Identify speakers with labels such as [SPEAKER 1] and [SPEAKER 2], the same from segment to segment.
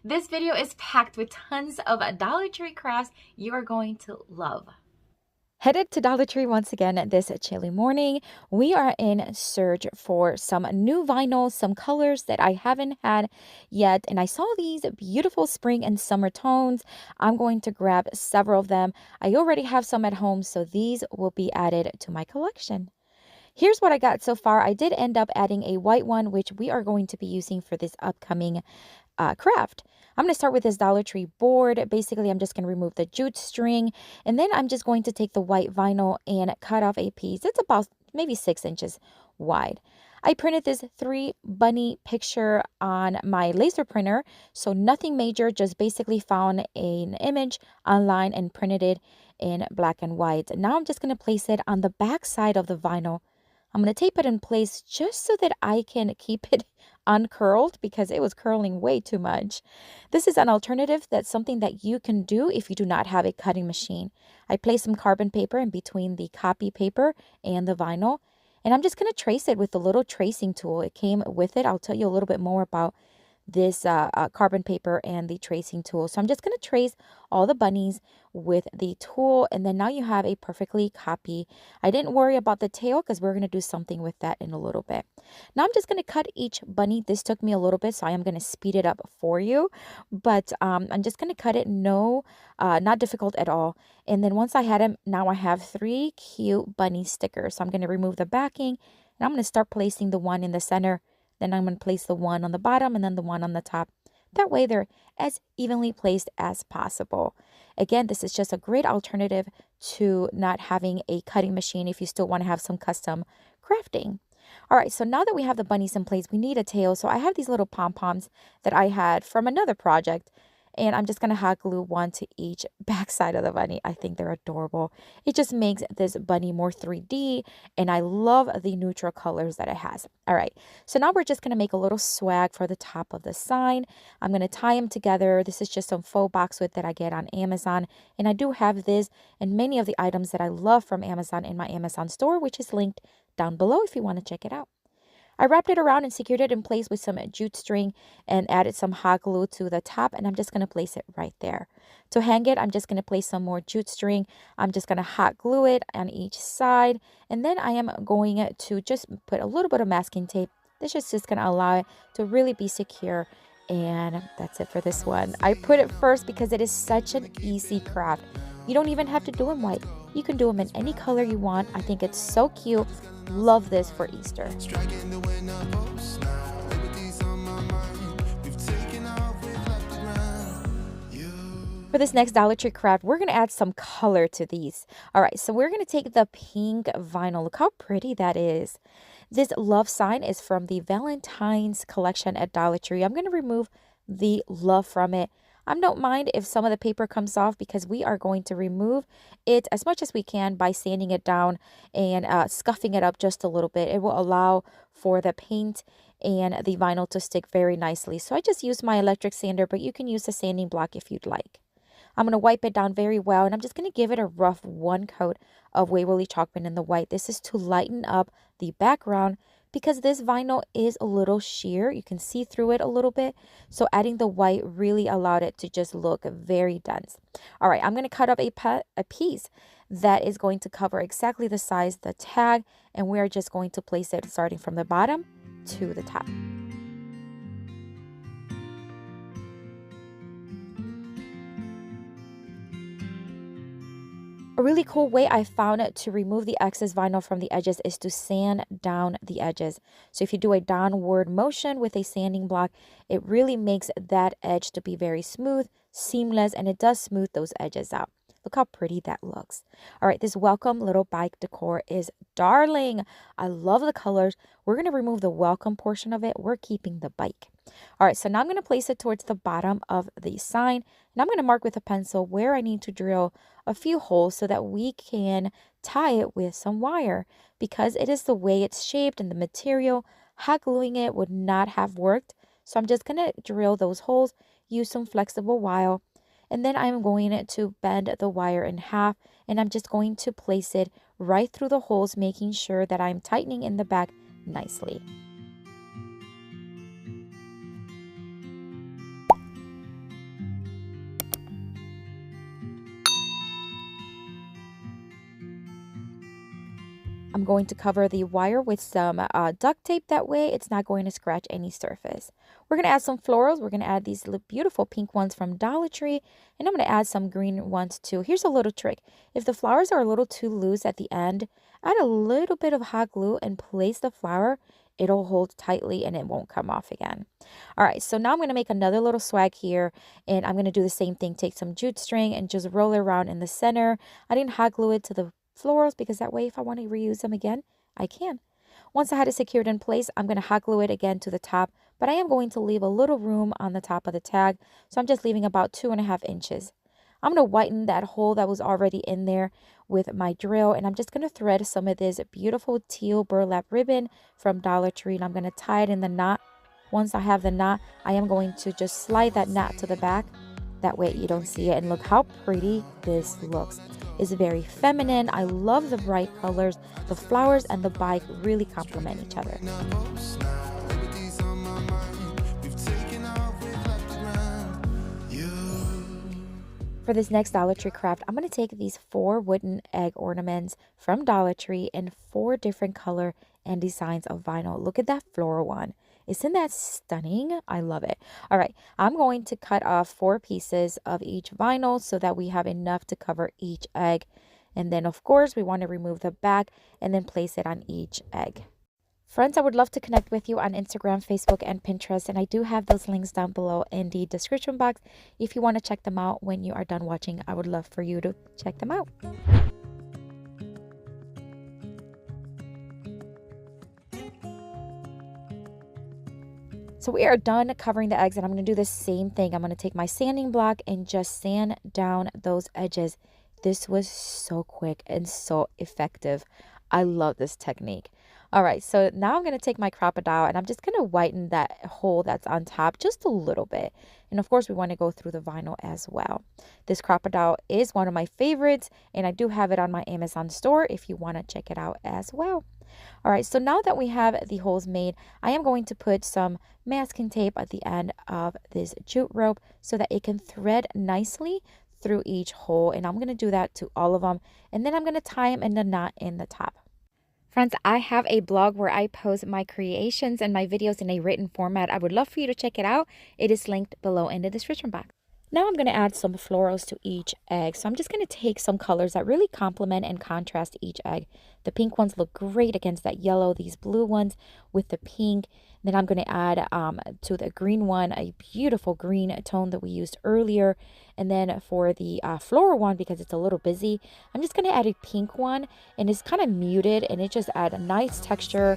[SPEAKER 1] This video is packed with tons of Dollar Tree crafts you are going to love. Headed to Dollar Tree once again this chilly morning. We are in search for some new vinyl, some colors that I haven't had yet. And I saw these beautiful spring and summer tones. I'm going to grab several of them. I already have some at home, so these will be added to my collection. Here's what I got so far. I did end up adding a white one, which we are going to be using for this upcoming craft. I'm going to start with this Dollar Tree board. Basically, I'm just going to remove the jute string, and then I'm just going to take the white vinyl and cut off a piece. It's about maybe 6 inches wide. I printed this 3 bunny picture on my laser printer, so nothing major, just basically found an image online and printed it in black and white. Now I'm just going to place it on the back side of the vinyl. I'm going to tape it in place just so that I can keep it uncurled because it was curling way too much. This is an alternative. That's something that you can do if you do not have a cutting machine. I placed some carbon paper in between the copy paper and the vinyl, and I'm just going to trace it with the little tracing tool. It came with it. I'll tell you a little bit more about this carbon paper and the tracing tool. So I'm just going to trace all the bunnies with the tool, and then now you have a perfectly copy. I didn't worry about the tail because we're going to do something with that in a little bit. Now I'm just going to cut each bunny. This took me a little bit, so I am going to speed it up for you, but I'm just going to cut it. Not difficult at all. And then once I had them, now I have 3 cute bunny stickers. So I'm going to remove the backing, and I'm going to start placing the one in the center. Then I'm going to place the one on the bottom and then the one on the top. That way they're as evenly placed as possible. Again, this is just a great alternative to not having a cutting machine if you still want to have some custom crafting. All right, so now that we have the bunnies in place, we need a tail. So I have these little pom-poms that I had from another project, and I'm just going to hot glue one to each backside of the bunny. I think they're adorable. It just makes this bunny more 3D, and I love the neutral colors that it has. All right, so now we're just going to make a little swag for the top of the sign. I'm going to tie them together. This is just some faux boxwood that I get on Amazon, and I do have this and many of the items that I love from Amazon in my Amazon store, which is linked down below if you want to check it out. I wrapped it around and secured it in place with some jute string and added some hot glue to the top, and I'm just going to place it right there. To hang it, I'm just going to place some more jute string. I'm just going to hot glue it on each side, and then I am going to just put a little bit of masking tape. This is just going to allow it to really be secure, and that's it for this one. I put it first because it is such an easy craft. You don't even have to do them white. You can do them in any color you want. I think it's so cute. Love this for Easter. For this next Dollar Tree craft, we're going to add some color to these. All right, so we're going to take the pink vinyl. Look how pretty that is. This love sign is from the Valentine's collection at Dollar Tree. I'm going to remove the love from it. I don't mind if some of the paper comes off because we are going to remove it as much as we can by sanding it down and scuffing it up just a little bit. It will allow for the paint and the vinyl to stick very nicely. So I just use my electric sander, but you can use a sanding block if you'd like. I'm going to wipe it down very well, and I'm just going to give it a rough 1 coat of Waverly chalk paint in the white. This is to lighten up the background because this vinyl is a little sheer. You can see through it a little bit. So adding the white really allowed it to just look very dense. All right, I'm going to cut up a piece that is going to cover exactly the size, the tag, and we're just going to place it starting from the bottom to the top. A really cool way I found to remove the excess vinyl from the edges is to sand down the edges. So if you do a downward motion with a sanding block, it really makes that edge to be very smooth, seamless, and it does smooth those edges out. Look how pretty that looks. All right, this welcome little bike decor is darling. I love the colors. We're going to remove the welcome portion of it. We're keeping the bike. All right, so now I'm going to place it towards the bottom of the sign, and I'm going to mark with a pencil where I need to drill a few holes so that we can tie it with some wire. Because it is the way it's shaped and the material, hot gluing it would not have worked. So I'm just going to drill those holes, use some flexible wire, and then I'm going to bend the wire in half, and I'm just going to place it right through the holes, making sure that I'm tightening in the back nicely. I'm going to cover the wire with some duct tape. That way it's not going to scratch any surface. We're going to add some florals. We're going to add these beautiful pink ones from Dollar Tree. And I'm going to add some green ones too. Here's a little trick. If the flowers are a little too loose at the end, add a little bit of hot glue and place the flower. It'll hold tightly and it won't come off again. All right, so now I'm going to make another little swag here. And I'm going to do the same thing. Take some jute string and just roll it around in the center. I didn't hot glue it to the florals because that way if I want to reuse them again, I can. Once I had it secured in place, I'm going to hot glue it again to the top, but I am going to leave a little room on the top of the tag, so I'm just leaving about 2.5 inches. I'm going to whiten that hole that was already in there with my drill, and I'm just going to thread some of this beautiful teal burlap ribbon from Dollar Tree, and I'm going to tie it in the knot. Once I have the knot, I am going to just slide that knot to the back. That way you don't see it, and look how pretty this looks. It's very feminine. I love the bright colors. The flowers and the bike really complement each other. For this next Dollar Tree craft, I'm going to take these 4 wooden egg ornaments from Dollar Tree in 4 different color and designs of vinyl. Look at that floral one. Isn't that stunning? I love it. All right, I'm going to cut off 4 pieces of each vinyl so that we have enough to cover each egg. And then, of course, we want to remove the back and then place it on each egg. Friends, I would love to connect with you on Instagram, Facebook, and Pinterest, and I do have those links down below in the description box. If you want to check them out when you are done watching, I would love for you to check them out. So we are done covering the eggs, and I'm going to do the same thing. I'm going to take my sanding block and just sand down those edges. This was so quick and so effective. I love this technique. All right, so now I'm going to take my crocodile and I'm just going to whiten that hole that's on top just a little bit. And of course, we want to go through the vinyl as well. This crocodile is one of my favorites, and I do have it on my Amazon store if you want to check it out as well. All right, so now that we have the holes made, I am going to put some masking tape at the end of this jute rope so that it can thread nicely through each hole. And I'm going to do that to all of them. And then I'm going to tie them in the knot in the top. Friends, I have a blog where I post my creations and my videos in a written format. I would love for you to check it out. It is linked below in the description box. Now I'm going to add some florals to each egg. So I'm just going to take some colors that really complement and contrast each egg. The pink ones look great against that yellow, these blue ones with the pink. Then I'm going to add to the green one a beautiful green tone that we used earlier. And then for the floral one, because it's a little busy, I'm just going to add a pink one. And it's kind of muted and it just adds a nice texture.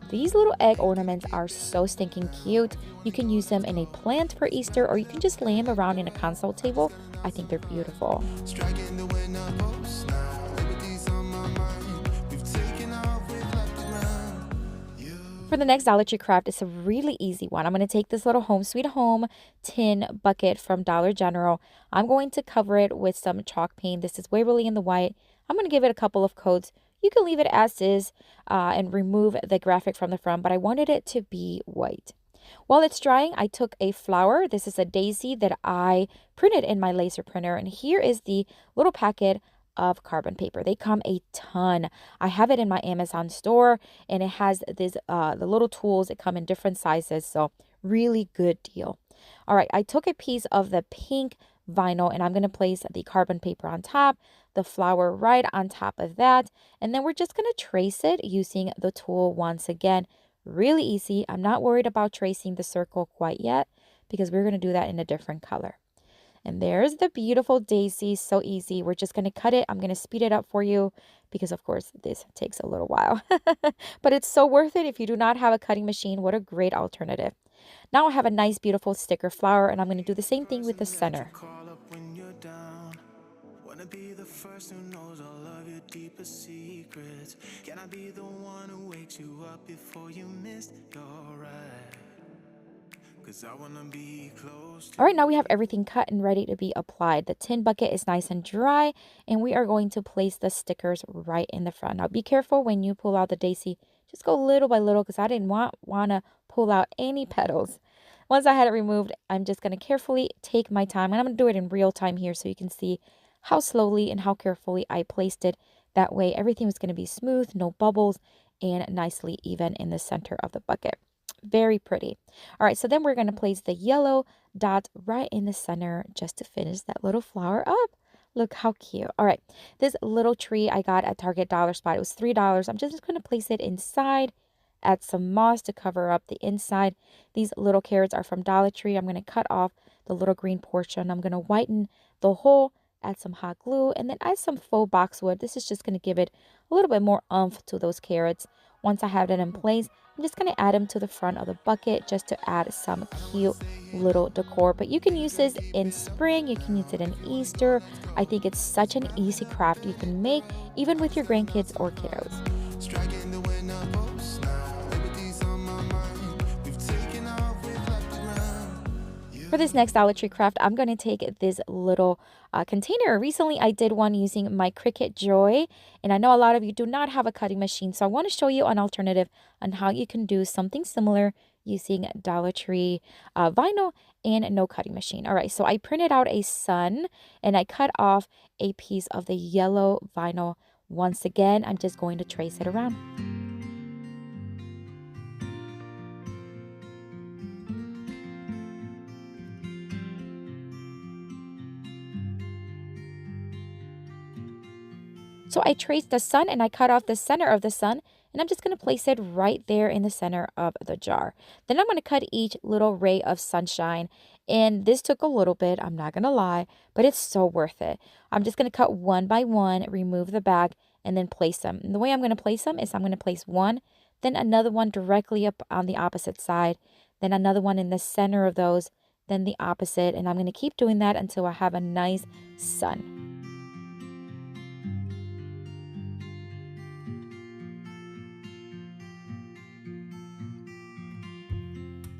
[SPEAKER 1] These little egg ornaments are so stinking cute. You can use them in a plant for Easter, or you can just lay them around in a console table. I think they're beautiful. For the next Dollar Tree craft, it's a really easy one. I'm going to take this little Home Sweet Home tin bucket from Dollar General. I'm going to cover it with some chalk paint. This is Waverly in the white. I'm going to give it a couple of coats. You can leave it as is and remove the graphic from the front, but I wanted it to be white. While it's drying, I took a flower. This is a daisy that I printed in my laser printer, and here is the little packet of carbon paper. They come a ton. I have it in my Amazon store, and it has this the little tools. It come in different sizes, so really good deal. All right, I took a piece of the pink vinyl, and I'm going to place the carbon paper on top, the flower right on top of that, and then we're just going to trace it using the tool once again. Really easy. I'm not worried about tracing the circle quite yet because we're going to do that in a different color. And there's the beautiful daisy. So easy. We're just going to cut it. I'm going to speed it up for you because, of course, this takes a little while. But it's so worth it if you do not have a cutting machine. What a great alternative. Now I have a nice, beautiful sticker flower, and I'm going to do the same thing with the center. Wanna be the first who knows all of your deepest secrets. Can I be the one who wakes you up before you missed your ride? Cause I wanna be close. All right, now we have everything cut and ready to be applied. The tin bucket is nice and dry, and we are going to place the stickers right in the front. Now be careful when you pull out the daisy. Just go little by little because I didn't want to pull out any petals. Once I had it removed, I'm just going to carefully take my time, and I'm going to do it in real time here so you can see how slowly and how carefully I placed it That way everything was going to be smooth, no bubbles, and nicely even in the center of the bucket. Very pretty. All right, so then we're going to place the yellow dot right in the center just to finish that little flower up. Look how cute. All right, this little tree I got at Target Dollar Spot. It was $3. I'm just going to place it inside, add some moss to cover up the inside. These little carrots are from Dollar Tree. I'm going to cut off the little green portion. I'm going to whiten the hole, add some hot glue, and then add some faux boxwood. This is just going to give it a little bit more oomph to those carrots. Once I have it in place, I'm just going to add them to the front of the bucket just to add some cute little decor. But you can use this in spring, you can use it in Easter. I think it's such an easy craft you can make even with your grandkids or kiddos. For this next Dollar Tree craft, I'm going to take this little container. Recently, I did one using my Cricut Joy, and I know a lot of you do not have a cutting machine, so I want to show you an alternative on how you can do something similar using Dollar Tree vinyl and no cutting machine. All right, so I printed out a sun, and I cut off a piece of the yellow vinyl. Once again, I'm just going to trace it around. So I traced the sun and I cut off the center of the sun, and I'm just going to place it right there in the center of the jar. Then I'm going to cut each little ray of sunshine, and this took a little bit, I'm not going to lie, but it's so worth it. I'm just going to cut one by one, remove the bag, and then place them. And the way I'm going to place them is I'm going to place one, then another one directly up on the opposite side, then another one in the center of those, then the opposite, and I'm going to keep doing that until I have a nice sun.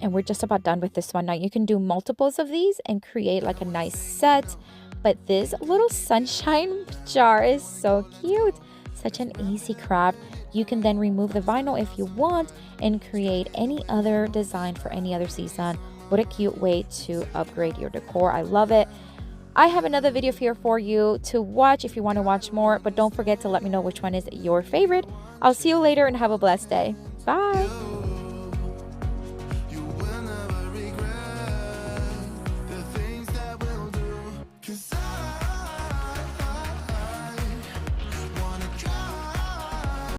[SPEAKER 1] And we're just about done with this one. Now you can do multiples of these and create like a nice set. But this little sunshine jar is so cute. Such an easy craft. You can then remove the vinyl if you want and create any other design for any other season. What a cute way to upgrade your decor. I love it. I have another video here for you to watch if you want to watch more. But don't forget to let me know which one is your favorite. I'll see you later and have a blessed day. Bye.